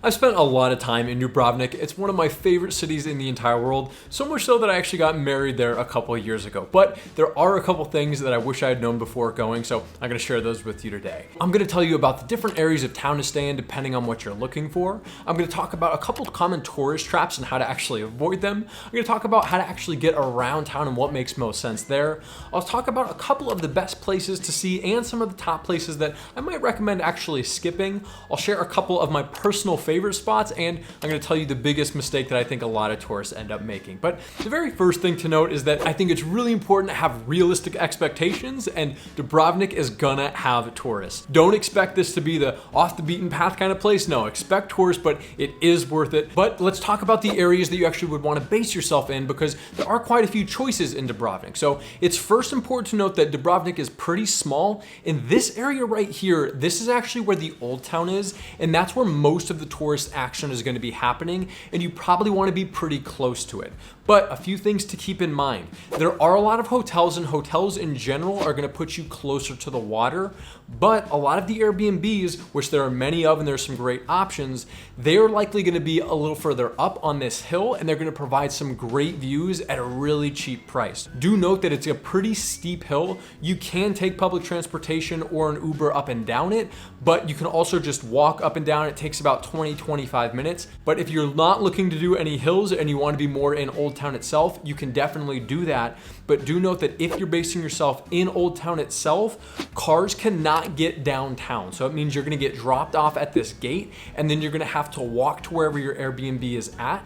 I've spent a lot of time in Dubrovnik. It's one of my favorite cities in the entire world, so much so that I actually got married there a couple of years ago. But there are a couple things that I wish I had known before going, so I'm gonna share those with you today. I'm gonna tell you about the different areas of town to stay in depending on what you're looking for. I'm gonna talk about a couple of common tourist traps and how to actually avoid them. I'm gonna talk about how to actually get around town and what makes most sense there. I'll talk about a couple of the best places to see and some of the top places that I might recommend actually skipping. I'll share a couple of my personal favorite spots, and I'm going to tell you the biggest mistake that I think a lot of tourists end up making. But the very first thing to note is that I think it's really important to have realistic expectations, and Dubrovnik is gonna have tourists. Don't expect this to be the off the beaten path kind of place. No, expect tourists, but it is worth it. But let's talk about the areas that you actually would want to base yourself in, because there are quite a few choices in Dubrovnik. So it's first important to note that Dubrovnik is pretty small. In this area right here, this is actually where the old town is, and that's where most of the tourist action is going to be happening, and you probably want to be pretty close to it. But a few things to keep in mind. There are a lot of hotels, and hotels in general are going to put you closer to the water, but a lot of the Airbnbs, which there are many of and there's some great options, they're likely going to be a little further up on this hill, and they're going to provide some great views at a really cheap price. Do note that it's a pretty steep hill. You can take public transportation or an Uber up and down it, but you can also just walk up and down. It takes about 20-25 minutes. But if you're not looking to do any hills and you want to be more in Old Town itself, you can definitely do that. But do note that if you're basing yourself in Old Town itself, cars cannot get downtown. So it means you're going to get dropped off at this gate, and then you're going to have to walk to wherever your Airbnb is at.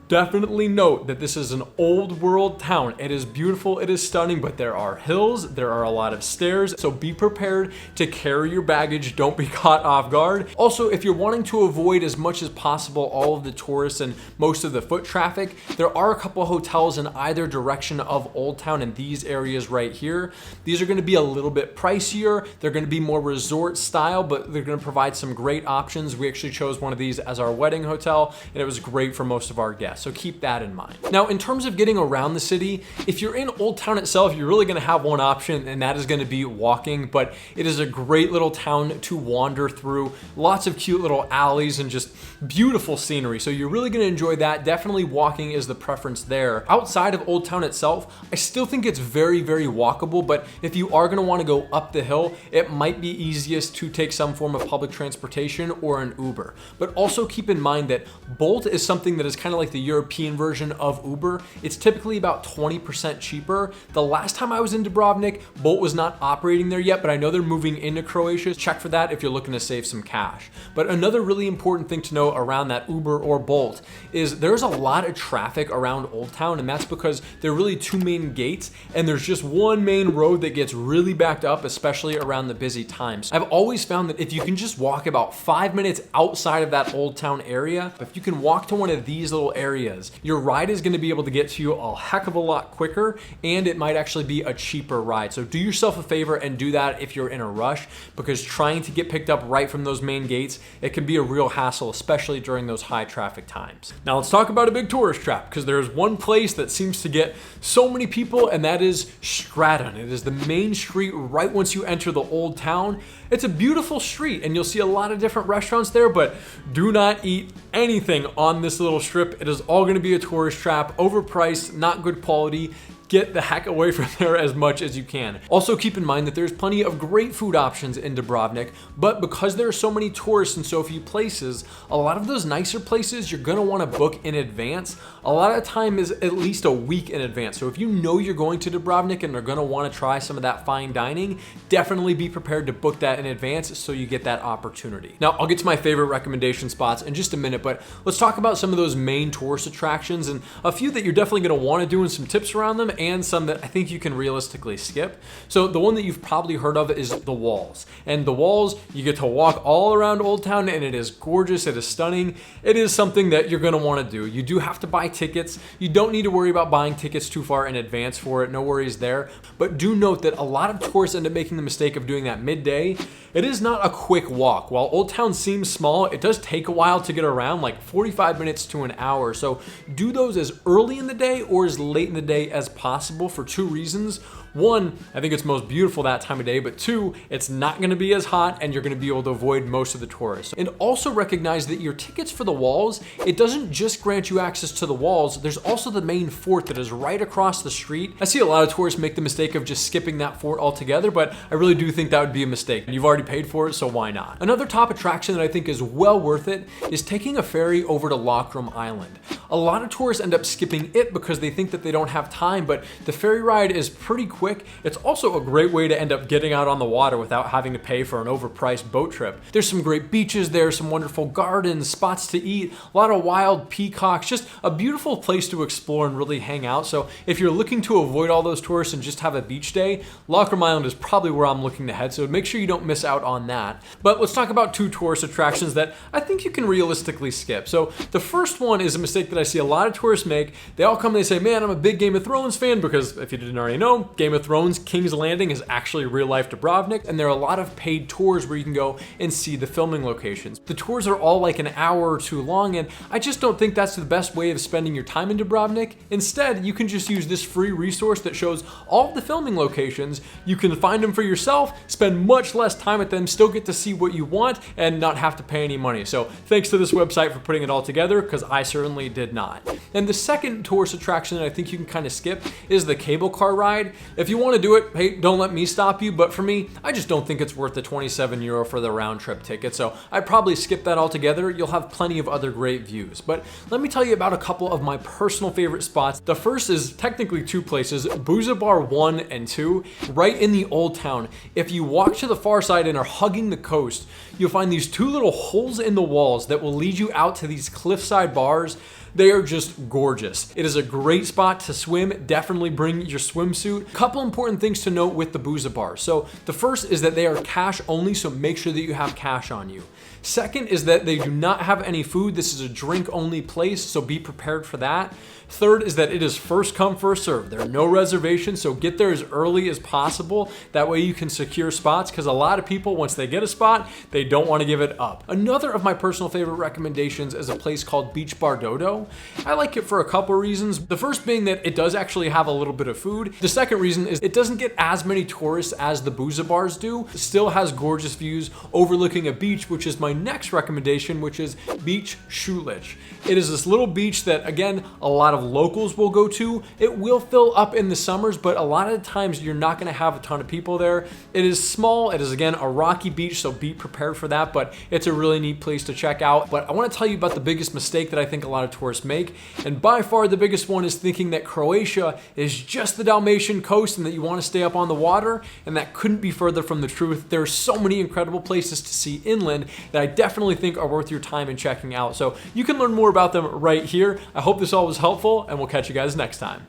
Definitely note that this is an old world town. It is beautiful, it is stunning, but there are hills, there are a lot of stairs, so be prepared to carry your baggage. Don't be caught off guard. Also, if you're wanting to avoid as much as possible all of the tourists and most of the foot traffic, there are a couple of hotels in either direction of Old Town in these areas right here. These are going to be a little bit pricier. They're going to be more resort style, but they're going to provide some great options. We actually chose one of these as our wedding hotel, and it was great for most of our guests. So keep that in mind. Now, in terms of getting around the city, if you're in Old Town itself, you're really gonna have one option, and that is gonna be walking, but it is a great little town to wander through. Lots of cute little alleys and just beautiful scenery. So you're really gonna enjoy that. Definitely walking is the preference there. Outside of Old Town itself, I still think it's very, very walkable, but if you are gonna wanna go up the hill, it might be easiest to take some form of public transportation or an Uber. But also keep in mind that Bolt is something that is kind of like the European version of Uber. It's typically about 20% cheaper. The last time I was in Dubrovnik, Bolt was not operating there yet, but I know they're moving into Croatia. Check for that if you're looking to save some cash. But another really important thing to know around that Uber or Bolt is there's a lot of traffic around Old Town, and that's because there are really two main gates, and there's just one main road that gets really backed up, especially around the busy times. I've always found that if you can just walk about 5 minutes outside of that Old Town area, if you can walk to one of these little areas, your ride is going to be able to get to you a heck of a lot quicker, and it might actually be a cheaper ride. So do yourself a favor and do that if you're in a rush, because trying to get picked up right from those main gates, it can be a real hassle, especially during those high traffic times. Now let's talk about a big tourist trap, because there's one place that seems to get so many people, and that is Stradun. It is the main street right once you enter the Old Town. It's a beautiful street, and you'll see a lot of different restaurants there, but do not eat anything on this little strip. It is all going to be a tourist trap, overpriced, not good quality. Get the heck away from there as much as you can. Also keep in mind that there's plenty of great food options in Dubrovnik, but because there are so many tourists and so few places, a lot of those nicer places you're gonna wanna book in advance. A lot of time is at least a week in advance. So if you know you're going to Dubrovnik and are gonna wanna try some of that fine dining, definitely be prepared to book that in advance so you get that opportunity. Now, I'll get to my favorite recommendation spots in just a minute, but let's talk about some of those main tourist attractions and a few that you're definitely gonna wanna do and some tips around them, and some that I think you can realistically skip. So the one that you've probably heard of is the Walls. And the Walls, you get to walk all around Old Town, and it is gorgeous, it is stunning. It is something that you're gonna wanna do. You do have to buy tickets. You don't need to worry about buying tickets too far in advance for it, no worries there. But do note that a lot of tourists end up making the mistake of doing that midday. It is not a quick walk. While Old Town seems small, it does take a while to get around, like 45 minutes to an hour. So do those as early in the day or as late in the day as possible. possible for two reasons. One, I think it's most beautiful that time of day, but two, it's not gonna be as hot and you're gonna be able to avoid most of the tourists. And also recognize that your tickets for the walls, it doesn't just grant you access to the walls, there's also the main fort that is right across the street. I see a lot of tourists make the mistake of just skipping that fort altogether, but I really do think that would be a mistake. You've already paid for it, so why not? Another top attraction that I think is well worth it is taking a ferry over to Lockram Island. A lot of tourists end up skipping it because they think that they don't have time, but the ferry ride is pretty quick. It's also a great way to end up getting out on the water without having to pay for an overpriced boat trip. There's some great beaches there, some wonderful gardens, spots to eat, a lot of wild peacocks, just a beautiful place to explore and really hang out. So if you're looking to avoid all those tourists and just have a beach day, Lockram Island is probably where I'm looking to head, so make sure you don't miss out on that. But let's talk about two tourist attractions that I think you can realistically skip. So the first one is a mistake that I see a lot of tourists make. They all come and they say, man, I'm a big Game of Thrones fan, because if you didn't already know, Game of Thrones King's Landing is actually real life Dubrovnik, and there are a lot of paid tours where you can go and see the filming locations. The tours are all like an hour or two long, and I just don't think that's the best way of spending your time in Dubrovnik. Instead, you can just use this free resource that shows all of the filming locations. You can find them for yourself, spend much less time at them, still get to see what you want, and not have to pay any money. So thanks to this website for putting it all together, because I certainly did not. And the second tourist attraction that I think you can kind of skip is the cable car ride. If you want to do it, hey, don't let me stop you, but for me, I just don't think it's worth the 27 euro for the round trip ticket, so I'd probably skip that altogether. You'll have plenty of other great views. But let me tell you about a couple of my personal favorite spots. The first is technically two places, Buza Bar 1 and 2, right in the old town. If you walk to the far side and are hugging the coast, you'll find these two little holes in the walls that will lead you out to these cliffside bars. They are just gorgeous. It is a great spot to swim. Definitely bring your swimsuit. Couple important things to note with the Buza Bar. So the first is that they are cash only, so make sure that you have cash on you. Second is that they do not have any food. This is a drink only place, so be prepared for that. Third is that it is first come, first serve. There are no reservations, so get there as early as possible. That way you can secure spots, because a lot of people, once they get a spot, they don't want to give it up. Another of my personal favorite recommendations is a place called Beach Bar Dodo. I like it for a couple reasons. The first being that it does actually have a little bit of food. The second reason is it doesn't get as many tourists as the Buza Bars do. It still has gorgeous views overlooking a beach, which is my next recommendation, which is Beach Schulich. It is this little beach that, again, a lot of locals will go to. It will fill up in the summers, but a lot of the times you're not going to have a ton of people there. It is small. It is, again, a rocky beach, so be prepared for that, but it's a really neat place to check out. But I want to tell you about the biggest mistake that I think a lot of tourists make, and by far the biggest one is thinking that Croatia is just the Dalmatian coast and that you want to stay up on the water, and that couldn't be further from the truth. There are so many incredible places to see inland that I definitely think are worth your time in checking out. So you can learn more about them right here. I hope this all was helpful, and we'll catch you guys next time.